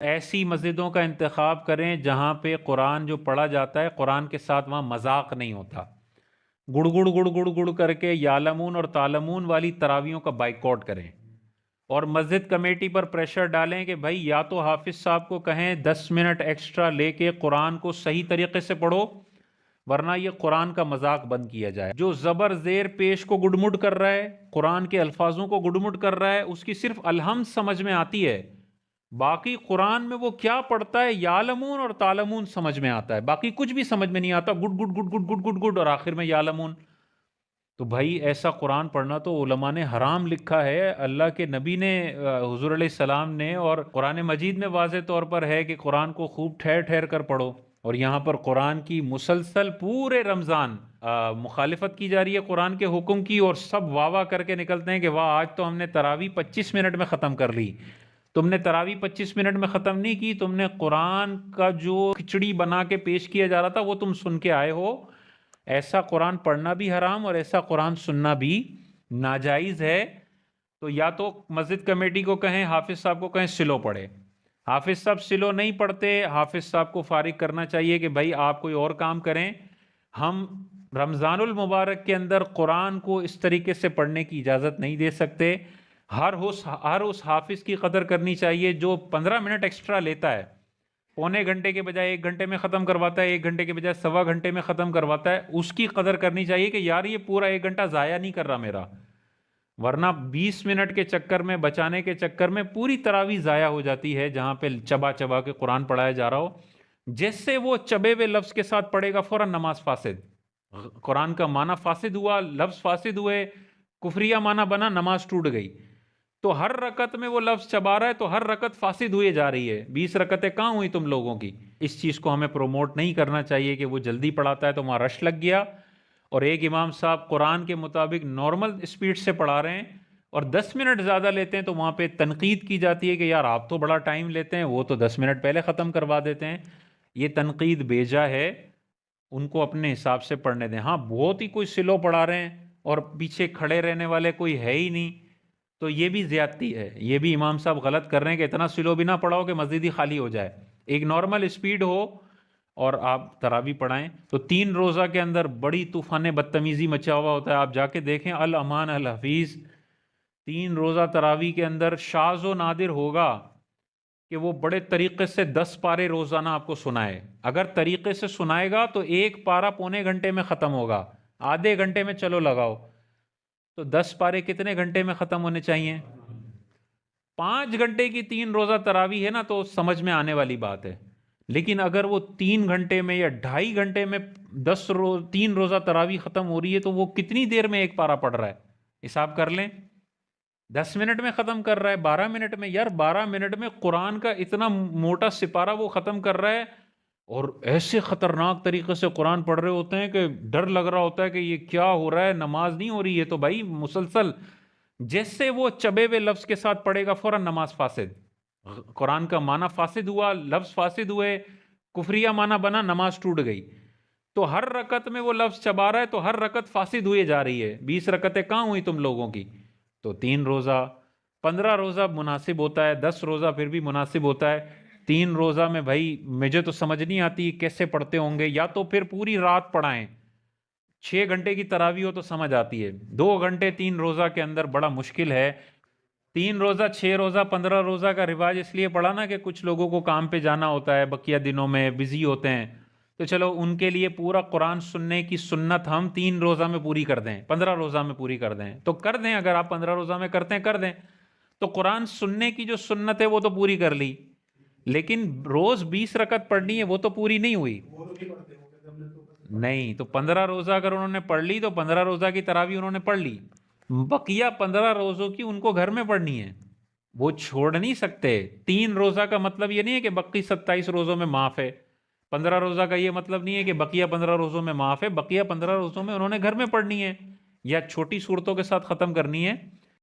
ایسی مسجدوں کا انتخاب کریں جہاں پہ قرآن جو پڑھا جاتا ہے قرآن کے ساتھ وہاں مذاق نہیں ہوتا، گڑ گڑ گڑ گڑ گڑ کر کے یعلمون اور تعلمون والی تراویحوں کا بائیکاٹ کریں، اور مسجد کمیٹی پر پریشر ڈالیں کہ بھائی یا تو حافظ صاحب کو کہیں 10 منٹ ایکسٹرا لے کے قرآن کو صحیح طریقے سے پڑھو، ورنہ یہ قرآن کا مذاق بند کیا جائے۔ جو زبر زیر پیش کو گڈمڈ کر رہا ہے، قرآن کے الفاظوں کو گڈمڈ کر رہا ہے، اس کی صرف الحمد سمجھ میں آتی ہے، باقی قرآن میں وہ کیا پڑھتا ہے یعلمون اور تعلمون سمجھ میں آتا ہے، باقی کچھ بھی سمجھ میں نہیں آتا، good good good good good good good اور آخر میں یعلمون۔ تو بھائی ایسا قرآن پڑھنا تو علماء نے حرام لکھا ہے، اللہ کے نبی نے حضور علیہ السلام نے، اور قرآن مجید میں واضح طور پر ہے کہ قرآن کو خوب ٹھہر ٹھہر کر پڑھو، اور یہاں پر قرآن کی مسلسل پورے رمضان مخالفت کی جا رہی ہے قرآن کے حکم کی، اور سب واہ واہ کر کے نکلتے ہیں کہ واہ آج تو ہم نے تراویح 25 منٹ میں ختم کر لی۔ تم نے تراویح 25 منٹ میں ختم نہیں کی، تم نے قرآن کا جو کھچڑی بنا کے پیش کیا جا رہا تھا وہ تم سن کے آئے ہو۔ ایسا قرآن پڑھنا بھی حرام اور ایسا قرآن سننا بھی ناجائز ہے۔ تو یا تو مسجد کمیٹی کو کہیں، حافظ صاحب کو کہیں سلو پڑھے، حافظ صاحب سلو نہیں پڑھتے، حافظ صاحب کو فارغ کرنا چاہیے کہ بھائی آپ کوئی اور کام کریں، ہم رمضان المبارک کے اندر قرآن کو اس طریقے سے پڑھنے کی اجازت نہیں دے سکتے۔ ہر اس حافظ کی قدر کرنی چاہیے جو 15 منٹ ایکسٹرا لیتا ہے، پونے گھنٹے کے بجائے 1 گھنٹے میں ختم کرواتا ہے، 1 گھنٹے کے بجائے 1.25 گھنٹے میں ختم کرواتا ہے، اس کی قدر کرنی چاہیے کہ یار یہ پورا 1 گھنٹہ ضائع نہیں کر رہا میرا، ورنہ 20 منٹ کے چکر میں بچانے کے چکر میں پوری تراویح ضائع ہو جاتی ہے جہاں پہ چبا چبا کے قرآن پڑھایا جا رہا ہو۔ جیسے وہ چبے ہوئے لفظ کے ساتھ پڑھے گا فوراً نماز فاسد، قرآن کا معنی فاسد ہوا، لفظ فاسد ہوئے، کفریہ معنی بنا، نماز ٹوٹ گئی۔ تو ہر رکعت میں وہ لفظ چبا رہا ہے تو ہر رکعت فاسد ہوئے جا رہی ہے، 20 رکعتیں کہاں ہوئی تم لوگوں کی؟ اس چیز کو ہمیں پروموٹ نہیں کرنا چاہیے کہ وہ جلدی پڑھاتا ہے تو وہاں رش لگ گیا، اور ایک امام صاحب قرآن کے مطابق نارمل اسپیڈ سے پڑھا رہے ہیں اور 10 منٹ زیادہ لیتے ہیں تو وہاں پہ تنقید کی جاتی ہے کہ یار آپ تو بڑا ٹائم لیتے ہیں، وہ تو 10 منٹ پہلے ختم کروا دیتے ہیں۔ یہ تنقید بیجا ہے، ان کو اپنے حساب سے پڑھنے دیں۔ ہاں بہت ہی کوئی سلو پڑھا رہے ہیں اور پیچھے کھڑے رہنے والے کوئی ہے ہی نہیں تو یہ بھی زیادتی ہے، یہ بھی امام صاحب غلط کر رہے ہیں کہ اتنا سلو بھی نہ پڑھاؤ کہ مسجد ہی خالی ہو جائے، ایک نارمل اسپیڈ ہو اور آپ تراویح پڑھائیں۔ تو 3 روزہ کے اندر بڑی طوفان بدتمیزی مچا ہوا ہوتا ہے، آپ جا کے دیکھیں الامان الحفیظ، 3 روزہ تراویح کے اندر شاذ و نادر ہوگا کہ وہ بڑے طریقے سے 10 پارے روزانہ آپ کو سنائے، اگر طریقے سے سنائے گا تو ایک پارا پونے گھنٹے میں ختم ہوگا، آدھے گھنٹے میں چلو لگاؤ، تو 10 پارے کتنے گھنٹے میں ختم ہونے چاہیے؟ 5 گھنٹے کی 3 روزہ تراویح ہے نا تو سمجھ میں آنے والی بات ہے، لیکن اگر وہ 3 گھنٹے میں یا 2.5 گھنٹے میں 3 روزہ تراویح ختم ہو رہی ہے تو وہ کتنی دیر میں ایک پارا پڑھ رہا ہے؟ حساب کر لیں، 10 منٹ میں ختم کر رہا ہے، 12 منٹ میں، یار 12 منٹ میں قرآن کا اتنا موٹا سپارہ وہ ختم کر رہا ہے، اور ایسے خطرناک طریقے سے قرآن پڑھ رہے ہوتے ہیں کہ ڈر لگ رہا ہوتا ہے کہ یہ کیا ہو رہا ہے، نماز نہیں ہو رہی ہے۔ تو بھائی مسلسل جیسے وہ چبے ہوئے لفظ کے ساتھ پڑھے گا فوراً نماز فاسد، قرآن کا معنی فاسد ہوا، لفظ فاسد ہوئے، کفریہ معنی بنا، نماز ٹوٹ گئی۔ تو ہر رکعت میں وہ لفظ چبا رہا ہے تو ہر رکعت فاسد ہوئے جا رہی ہے، 20 رکعتیں کہاں ہوئی تم لوگوں کی؟ تو 3 روزہ، 15 روزہ مناسب ہوتا ہے، 10 روزہ پھر بھی مناسب ہوتا ہے، 3 روزہ میں بھائی مجھے تو سمجھ نہیں آتی کیسے پڑھتے ہوں گے، یا تو پھر پوری رات پڑھائیں، 6 گھنٹے کی تراویح ہو تو سمجھ آتی ہے، 2 گھنٹے 3 روزہ کے اندر بڑا مشکل ہے۔ 3 روزہ، 6 روزہ، 15 روزہ کا رواج اس لیے پڑھا نا کہ کچھ لوگوں کو کام پہ جانا ہوتا ہے، بقیہ دنوں میں بزی ہوتے ہیں، تو چلو ان کے لیے پورا قرآن سننے کی سنت ہم 3 روزہ میں پوری کر دیں، 15 روزہ میں پوری کر دیں تو کر دیں، اگر آپ 15 روزہ میں کرتے ہیں کر دیں، تو قرآن سننے کی جو سنت ہے وہ تو پوری کر لی، لیکن روز 20 رکعت پڑھنی ہے وہ تو پوری نہیں ہوئی۔ نہیں تو 15 روزہ اگر انہوں نے پڑھ لی تو 15 روزہ کی تراویح انہوں نے پڑھ لی، بقیہ 15 روزوں کی ان کو گھر میں پڑھنی ہے، وہ چھوڑ نہیں سکتے۔ 3 روزہ کا مطلب یہ نہیں ہے کہ بقی 27 روزوں میں معاف ہے، 15 روزہ کا یہ مطلب نہیں ہے کہ بقیہ 15 روزوں میں معاف ہے، بقیہ 15 روزوں میں انہوں نے گھر میں پڑھنی ہے یا چھوٹی صورتوں کے ساتھ ختم کرنی ہے۔